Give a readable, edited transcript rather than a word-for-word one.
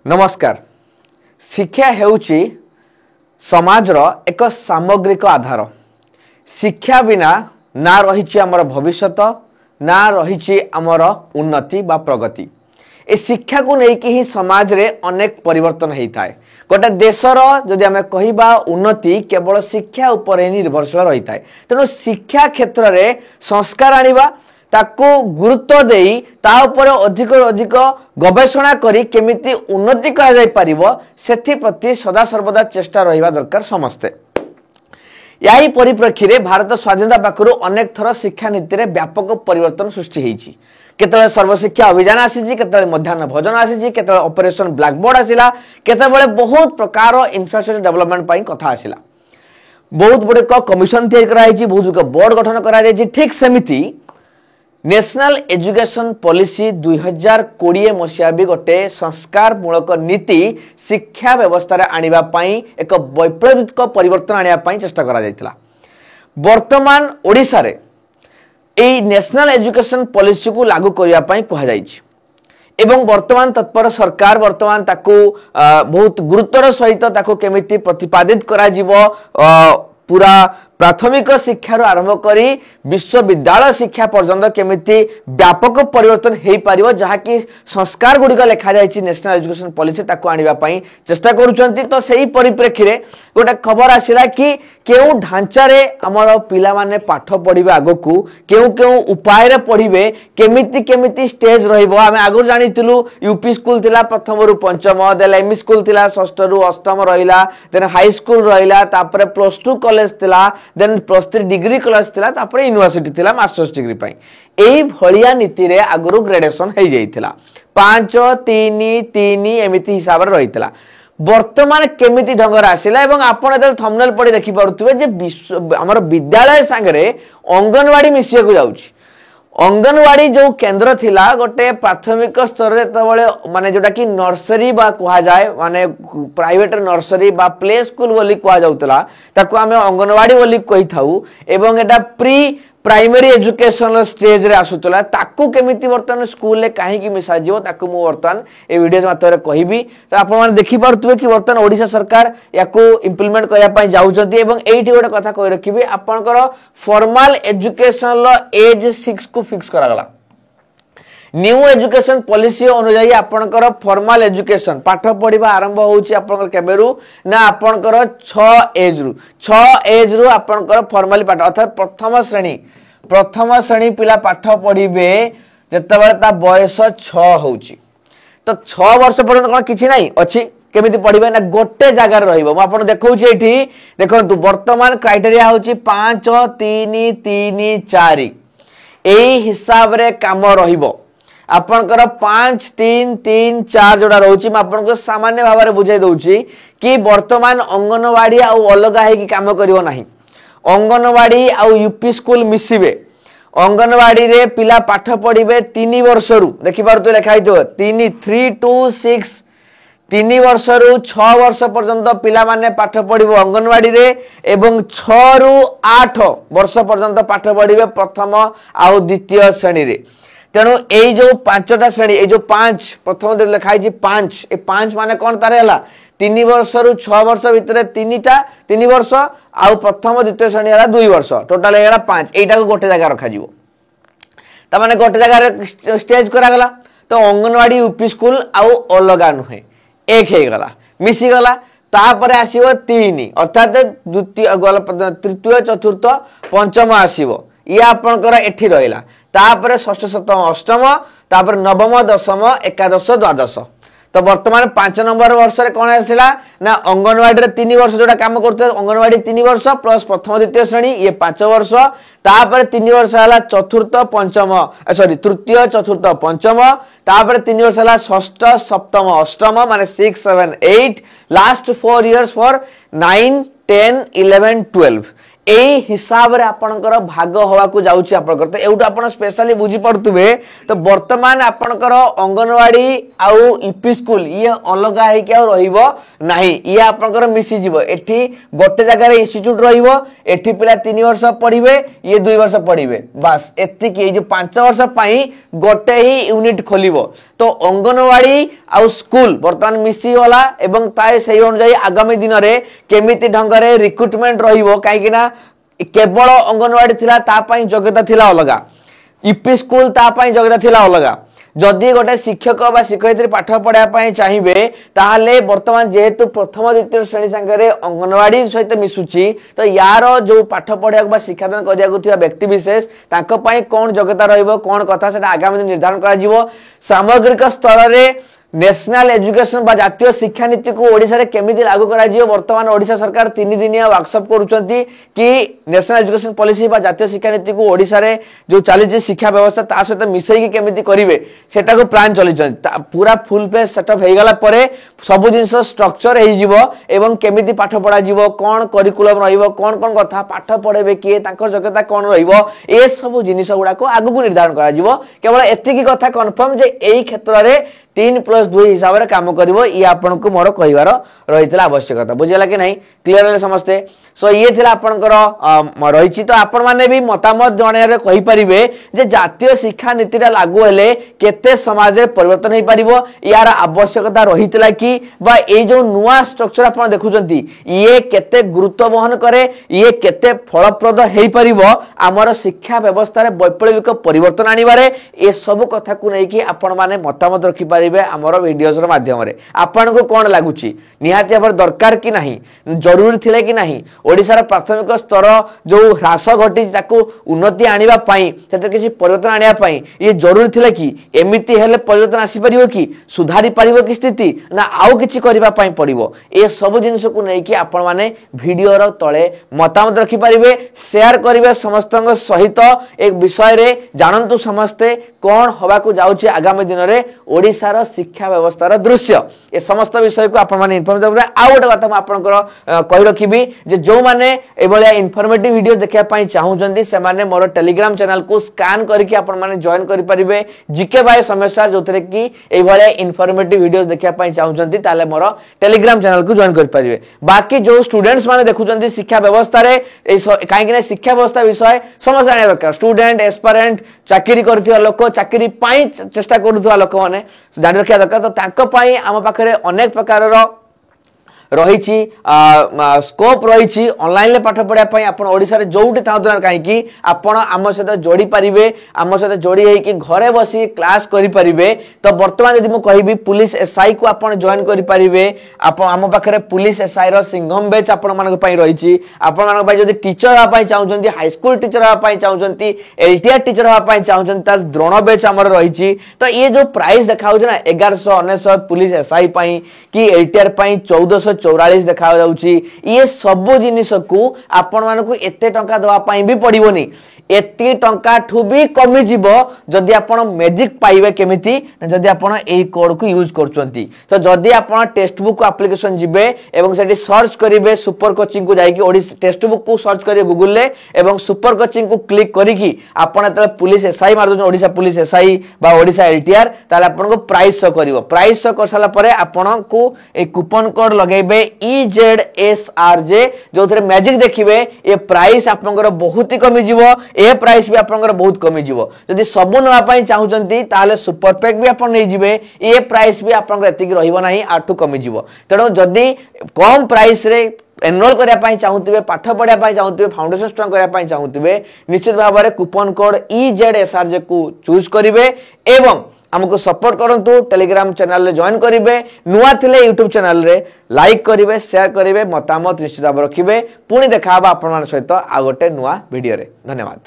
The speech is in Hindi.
नमस्कार। शिक्षा हेउची समाजर एक सामग्रिक आधार। शिक्षा बिना ना रही आमर भविष्यत ना रही आमर उन्नति बा प्रगति। ए शिक्षा को लेकिन ही समाज रे अनेक परिवर्तन होता है। गोटे देशर जदि आम कहवा उन्नति केवल शिक्षा उपर ही निर्भरशील रही है। तेणु शिक्षा क्षेत्र में संस्कार आनिबा ताको गुरुत्व देई ता ऊपर अधिक अधिक गवेषणा करी केमिति उन्नति करा जाय परिबो सेथि प्रति सदा सर्वदा चेष्टा रहिबा दरकार समस्ते। यही परिप्रेक्षी रे भारत स्वाधीनता पाखरु अनेक थर शिक्षा नीति रे व्यापक परिवर्तन सृष्टि होईछि। केतबेले सर्वशिक्षा अभियान आसीछि, केतबेले मध्याह्न भोजन आसीछि, केतबेले ऑपरेशन ब्लैक बोर्ड आसिला, केतबेले बहुत प्रकार इंफ्रास्ट्रक्चर डेवलपमेंट पई कथा आसिला। बहुत बड़े कमिशन तैयार करा होईछि, बहुत बोर्ड गठन करा जायछि। ठीक सेमिति नेशनल एजुकेशन पॉलिसी 2020 मसीहा भी गोटे संस्कार मूलक नीति शिक्षा व्यवस्था आनिबा पई एक वैप्लविक परिवर्तन आनिबा पई चेष्टा करा जायतिला। वर्तमान ओडिसा रे एई नेशनल एजुकेशन पॉलिसी को लागू करिया पई कहा जायछि एवं वर्तमान तत्पर सरकार वर्तमान ताको बहुत गुरुत्वर सहित ताको केमिति प्रतिपादित करा जीवो पूरा प्राथमिक शिक्षा आरंभ करी विश्वविद्यालय शिक्षा पर्यंत केमिति व्यापक परिवर्तन हो पारिबो जहाँकि संस्कार गुड़िक लिखा जायछि नेशनल एजुकेशन पॉलिसी ताको आनिबा पई चेष्टा करूछंती। तो सही परिप्रेक्षी रे गोटे खबर आसिला कि केउ ढांचा रे हमर पिला माने पाठ पढिबे आगकू केउ केउ उपाय रे पढिबे केमिति केमिति स्टेज रहिबो। आमे आगु जानितिलु यूपी स्कूल थिला प्रथम रु पंचम, देन एमई स्कूल थिला षष्ठ रु अष्टम रहिला, देन हाई स्कूल रहिला, तापरे प्लस 2 कॉलेज थिला, देन प्लस 3 डिग्री कॉलेज थिला, तापरे यूनिवर्सिटी थिला मास्टर्स डिग्री पई। एई भलिया नीति रे आगरु ग्रेडेशन हे जाइथिला 5 3 3 एमिति हिसाब रे रहितला। वर्तमान केमिति ढंगर आसिला एवं आपण एदल थंबनेल पढी देखि पारुथुबे जे हमर विद्यालय संगे अंगनवाड़ी मिसिया को जाउछि। अंगनवाड़ी जो केंद्र थिला गोटे प्राथमिक स्तर रे तबले माने जोटा कि नर्सरी बा कहा जाय माने प्राइवेट नर्सरी बा प्ले स्कूल बोली कहा जाउतला ताको हमें अंगनवाड़ी बोली कहि थाउ एवं एटा प्री प्राइमरी एजुकेशन स्टेज रे आसुतला ताको केमिति वर्तमान स्कूल ले काहे की मिसा जीवो ताको मु वर्तमान ए वीडियोस माध्यम कहबी। तो आपण माने देखि पारुतबे कि वर्तमान ओडिशा सरकार याको इंप्लीमेंट करया पई जाउचंती एवं एठी गोटे कथा कहि रखिबे आपनकर फॉर्मल एजुकेशन लो एज 6 को फिक्स करा गला। न्यू एजुकेशन पॉलिसी अनुसार आपनकर फॉर्मल एजुकेशन पाठ पढ़िबा आरंभ होउची आपनकर केबेरु ना आपनकर 6 एज रु आपनकर फॉर्मली पाठ अर्थात प्रथम श्रेणी पिला पाठ पढ़िबे जेतबेले ता बयस 6 होउची। तो 6 वर्ष पर्यंत कोन किछि नाही अछि केमिति पढ़िबे ना गोटे जगह रहिबो। म आपन देखौची एठी देखंतु वर्तमान क्राइटेरिया होउची 5 3 3 4 एई हिसाब रे काम रहिबो। आपनकर 5 3 3 4 जोड़ा रहउची म आपनको सामान्य भाव रे बुझाई दउची कि वर्तमान अंगनवाड़ी आ अलग है कि काम करिवो नाही। अंगनवाड़ी आ यूपी स्कूल मिसिबे। अंगनवाड़ी रे पिला पाठ पढ़िबे 3 वर्ष रु देखि पार तो लिखाई दो 3 to 6 3 वर्ष रु 6 वर्ष पर्यंत पिला माने पाठ पढ़िबो अंगनवाड़ी रे एवं 6 रु 8 वर्ष पर्यंत पाठ पढ़िबे प्रथम आ द्वितीय श्रेणी रे। तेणु एई जो 5टा श्रेणी ए जो 5 प्रथम दे लिखाई जी 5 ए 5 माने कोन तारे हला 3 वर्ष रु 6 वर्ष भितरे 3 वर्ष आ प्रथम द्वितीय श्रेणी हला 2 वर्ष टोटल हेला 5 एटा को गोटे जगह रखा जीवो। त माने गोटे जगह रे स्टेज करा गला। तो अंगनवाड़ी यूपी स्कूल आ अलगा नुहे एक हे गला मिसी गला। तापरे आसीबो 3 अर्थात द्वितीय तृतीय चतुर्थ पंचम आसीबो ये आपनकर एठी रहिला। तापरे षष्ठ सप्तम अष्टम तापर नवम दशम एकादश द्वादश। तो वर्तमान 5 नंबर वर्ष रे कोन आसिला ना अंगनवाड़ी रे 3 वर्ष जोटा काम करते अंगनवाड़ी 3 वर्ष प्लस प्रथम द्वितीय श्रेणी ये 5 वर्ष तापर 3 वर्ष हला चतुर्थ पंचम सॉरी तृतीय चतुर्थ पंचम तापर 3 वर्ष हला षष्ठ सप्तम अष्टम माने 6 7 8 लास्ट 4 इयर्स फॉर 9 10 11 12 एई हिसाब रे आपणकर भाग होवा को जाउची आपणकर तो एउट आपण स्पेशली बुझी पड़तुबे तो वर्तमान आपणकर अंगनवाड़ी आउ यूपी स्कूल ये अलग है कि रहिबो नाही ये आपणकर मिसी जीवो एठी गोटे जगह रे इंस्टीट्यूट रहिबो एठी पिला 3 वर्ष पढ़िबे ये 2 वर्ष पढ़िबे बस एति कि जो 5 वर्ष पई गोटे ही यूनिट खोलिबो तो अंगनवाड़ी आउ स्कूल वर्तमान मिसी वाला एवं ताए सही अनुसार आगामी दिन रे केमिति ढंग रे रिक्रुटमेंट रहिबो काहे कि ना केवल अंगनवाड़ी थिला ता पई योग्यता थिला अलगा यूपी स्कूल ता पई योग्यता थिला अलगा जदि गोटे शिक्षक बा शिक्षयित्री पाठ पढ़ा पई चाहिए ताहले वर्तमान जेहेतु प्रथम द्वितीय श्रेणी संगे अंगनवाड़ी सहित मिसुची तो यार जो पाठ पढ़ा बा शिक्षादान करिया व्यक्ति विशेष तांको पई कोन योग्यता रहिबो कोन कथा सेटा आगामी दिन निर्धारण करा जिवो सामग्रिक स्तर रे नेशनल एजुकेशन बा जातीय शिक्षा नीति को ओडिसा रे केमिति लागू करा जियो वर्तमान ओडिसा सरकार 3 दिनिया वर्कशॉप करूचंती कि नेशनल एजुकेशन पॉलिसी बा जातीय शिक्षा नीति को ओडिसा रे जो चली शिक्षा व्यवस्था ता सहित मिसई कि केमिति करिवे सेटा को प्लान चलिचंती पूरा फुल पेज सेटअप हे गला परे सब जिंस स्ट्रक्चर हे जिवो एवं केमिति पाठ पढ़ा जिवो कोन करिकुलम रहिबो कोन कोन कथा पाठ पढ़ेबे कि तांकर योग्यता कोन रहिबो ए सब जिनिस गुडा को आगु को निर्धारण करा जिवो केवल एति की कथा कंफर्म जे एई क्षेत्र रे 3+2 हिसाब रे काम करिवो ये आपन को मोर कहिवार रहितला आवश्यकता बुझिला कि नहीं क्लियर है समझते सो ये थिला आपनकर रहिछि तो आपन माने भी मतामत जणे रे कहि परिबे जे जातीय शिक्षा नीति रा लागू हेले केते समाज रे परिवर्तन हे परिबो यार आवश्यकता रहितला कि बा ए जो नुवा स्ट्रक्चर आपन देखुचंती ये केते गुरुत्व वहन करे ये केते फलप्रद हे परिबो हमर शिक्षा व्यवस्था रे वैप्लविक परिवर्तन आनिबारे ए सब कथा को नै कि आपन माने मतामत रखि आमर वीडियोस माध्यम रे आपन को कोन लागुची निहाती आपर दरकार कि नहीं जरूरी थिले कि नहीं ओडिसा प्राथमिक स्तर जो ह्रास घटी ताकू उन्नति आनिबा पई सेते किछि परिवर्तन आनिबा पई ये जरूरी थिले कि एमिति हेले परिवर्तन आसी परिबो कि सुधारी परिबो कि स्थिति ना आउ किछि करिबा पई पड़िबो ए सब जिनिस को नै कि आपन माने वीडियो रो तळे मतामत रखि परिबे शेयर करिवे समस्तक सहित एक विषय रे जानंतु समस्ते कोन होबा को जाउची आगामी दिन रे ओडिसा रो शिक्षा व्यवस्था रो दृश्य ए समस्त विषय को आपन माने इन्फॉर्म देबे आ गोटे कथा म आपनकर कहि रखिबी जे जो माने ए बलिया इन्फॉर्मेटिव वीडियो देखिया पई चाहउचंदी से माने मोर टेलीग्राम चैनल को स्कैन करके आपन माने जॉइन करि परिबे जीके बाय समस्या जोथरे कि ए बलिया इन्फॉर्मेटिव वीडियोस देखिया पई चाहउचंदी ताले मोर टेलीग्राम चैनल को जॉइन करि परिबे बाकी जो स्टूडेंट्स माने देखुचंदी शिक्षा व्यवस्था रे काहे कि शिक्षा व्यवस्था विषय समझ आने दरकार स्टूडेंट एस्पिरेंट चाकरी करथिया लोक चाकरी पई चेष्टा करूथवा लोक माने जानि रखिया दरकार तो तांको पई आम पाखरे अनेक प्रकार रो रही स्कोप रही ऑनलाइन ले पाठ पढ़ा आपण ओडिसा रे जोउटी थाउतना काहे कि आपण आम सहित जोड़ी पारिबे आम सहित जोड़ी है कि घरे बसी क्लास करि परिबे तो वर्तमान यदि मु कहिबी पुलिस एसआई को आपण जॉइन करि परिबे आपण आम पाखरे पुलिस एसआई रो सिंघम बैच आपण मानक पई रही आपण मानक पई जदि टीचर हा पई चाहउचंती हाई स्कूल टीचर हा पई चाहउचंती एलटीआर टीचर हा पई चाहउचंती त द्रोण बैच हमर रही तो ये जो प्राइस देखाउ ना 1199 पुलिस एसआई पई कि एलटीआर पई 1444 देखा जाउची ये सब जिनिस को आपण मानकु एते टंका दवा पई भी पड़िबोनी एती टंका ठु भी कमी जीवो जदि आपण मैजिक पाइबे केमिति जदि आपण एई कोड को यूज करचंती तो जदि आपण टेक्स्ट बुक एप्लीकेशन जिबे एवं सेठी सर्च करिवे सुपर कोचिंग को जाई कि ओडी टेक्स्ट बुक को सर्च करिवे गूगल ले एवं सुपर कोचिंग को क्लिक करी कि आपण त पुलिस एसआई मार दो ओडिसा पुलिस एसआई बा ओडिसा एलटीआर ताले आपण को प्राइस शो करिवो प्राइस शो कर साला परे आपण को ए कूपन कोड लगेबे EZSRJ जो थरे मैजिक देखिबे ए प्राइस आपनकर बहुत ही कमी जीवो ए प्राइस भी आपनकर बहुत कमी जीवो जदि सबु नवा पई चाहुचंती ताले सुपर पैक भी आपन नै जिवे ए प्राइस भी आपनकर एतिक रहिबो नाही आठु कमी जीवो तेणु जदि कम प्राइस रे एनरोल करिया पई चाहुतिबे पाठ पढ़िया पई चाहुतिबे फाउंडेशन स्ट्रांग करिया पई चाहुतिबे निश्चित भाव रे कूपन कोड EZSRJ को चूज करिवे एवं हमको सपोर्ट करंतु टेलीग्राम चैनल रे जॉइन करिवे नुवा थिले यूट्यूब चैनल रे लाइक करिवे शेयर करिवे मतामत निश्चित भाव रखिवे पुणी देखाबा आपन मान सहित आ गोटे नुवा वीडियो रे धन्यवाद।